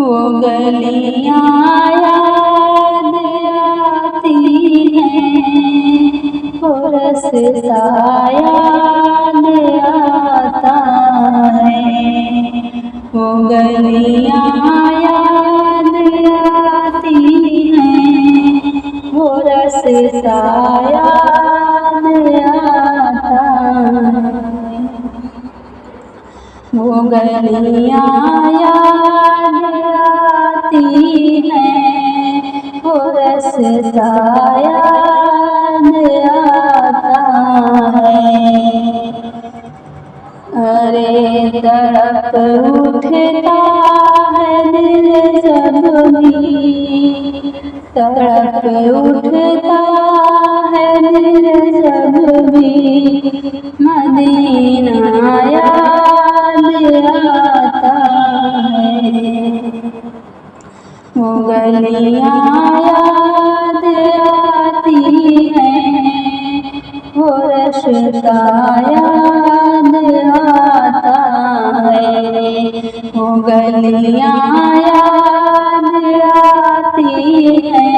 वो गलियां याद आती हैं, वो रास्ता याद आता है। वो गलियां याद आती हैं, वो रास्ता याद आता है। वो गलियां याद आती हैं, वो रास्ता याद आता है। अरे तड़प उठता है दिल जब भी, तड़प उठता है दिल जब भी, मदीना याद आता है। वो गलियां याद आती हैं, वो रास्ता याद आता है। वो गलियां याद आती हैं,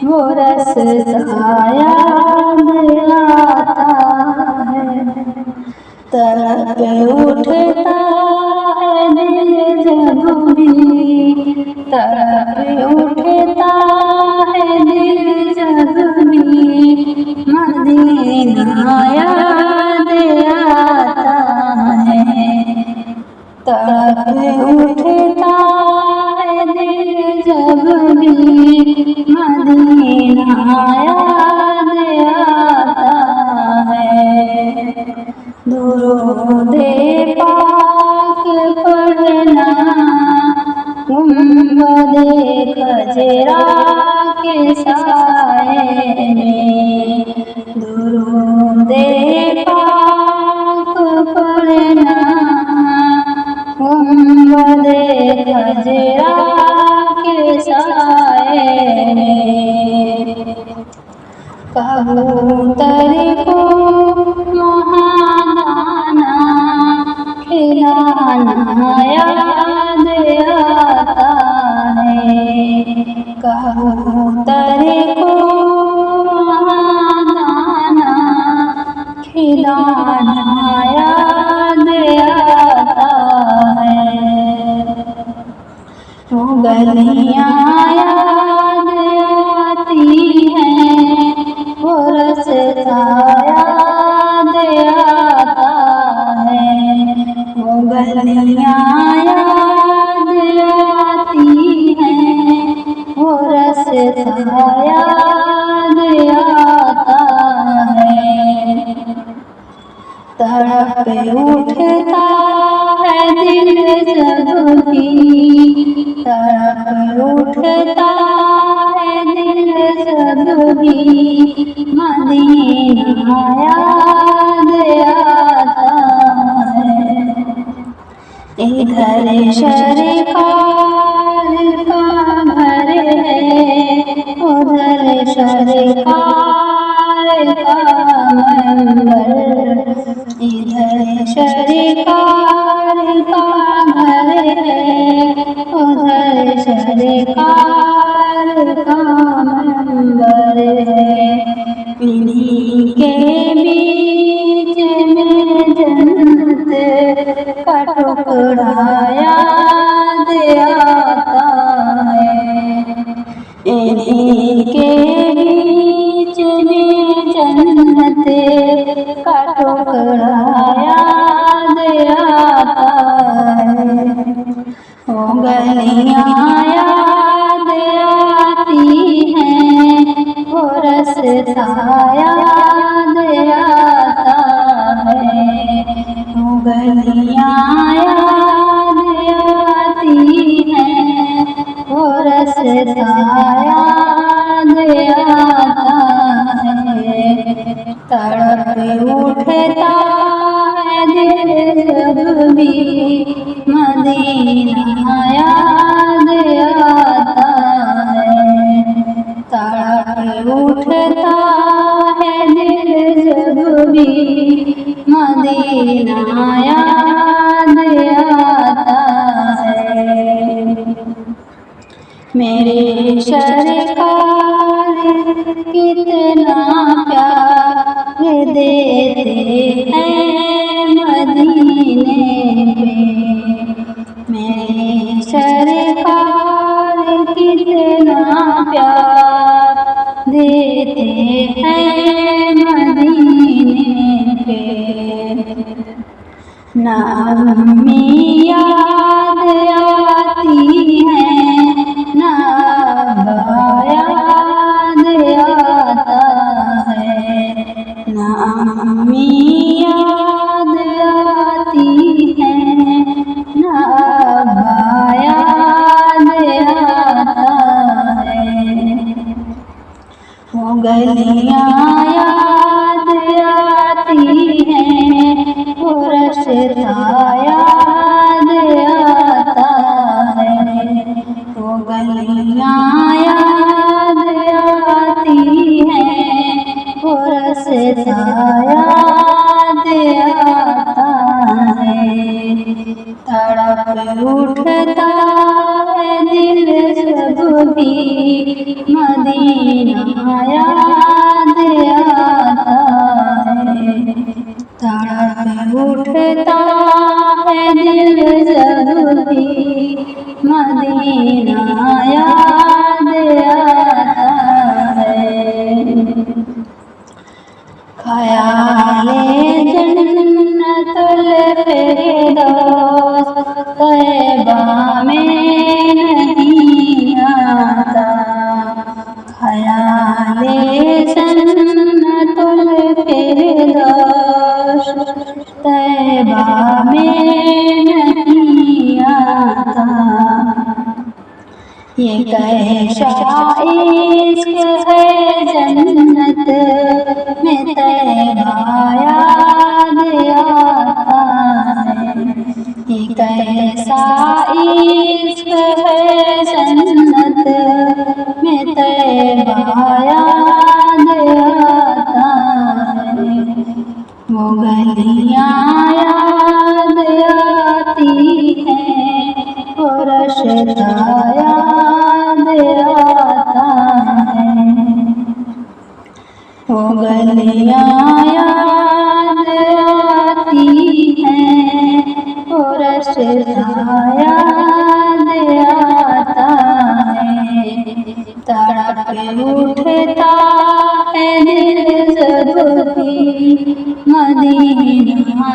वो रास्ता याद आता है। तड़प उठता है दिल जब भी, तड़प उठता है दिल जब भी, मदीना याद आता है। तड़प उठता है दिल जब भी, मदीना याद आता है। दुरूदे पाक पढ़ना गुंबदे खजरा के साए में, दुरूदे पाक पढ़ना गुंबदे खजरा के साए में। कबूतर को महादाना खिलाना याद आता है। कबूतर को महादाना खिलाना याद आता है। वो गलियां याद आती हैं, वो रास्ता याद आता है। वो गलियां याद आती हैं, वो रास्ता याद आता है। तड़प उठता है दिल जब भी, तड़प उठता है दिल जब भी, मदीना याद आता है। इधर सरकार का घर है, उधर सरकार का मंदिर, इधर सरकार का घर है, उधर सरकार का मंदिर है। इन्हीं के बीच में जन्नत का टुकड़ा याद आता है। इन्हीं के बीच में जन्नत का टुकड़ा याद आता है। वो गलियां याद आती हैं, वो रास्ता याद आता है। वो गलियां याद आती हैं, वो रास्ता याद आता है। तड़प उठता है दिल जब भी, मदीना याद आता है। तड़प उठता है दिल जब भी, मदीना याद आता है। मेरे सरकार कितना प्यार देते हैं मदीने पे। मेरे सरकार कितना प्यार देते हैं मदीने पे। नामी याद आती है ना याद आता है। नामी याद आती है ना याद आता है। वो गलियां याद आती हैं, वो रास्ता याद आता है। वो गलियां याद आती हैं, वो रास्ता याद आता है। तड़प उठता है दिल जब भी मदीना याद आता है। तड़प उठता है दिल जब भी मदीना याद आता है। ख़याले जन्नतुल फिरदौस तैबा में नहीं आता। ख़याले जन्नतुल फिरदौस तैबा में नहीं आता। ये कैसा इश्क है जन्नत में तैबा याद आता है। ये कैसा इश्क है जन्नत में तैबा याद आता है। वो गलियां याद आती हैं, वो रास्ता याद आता है। वो गलियां याद आती हैं, वो रास्ता याद आता है। तड़प उठता है दिल जब भी मदीना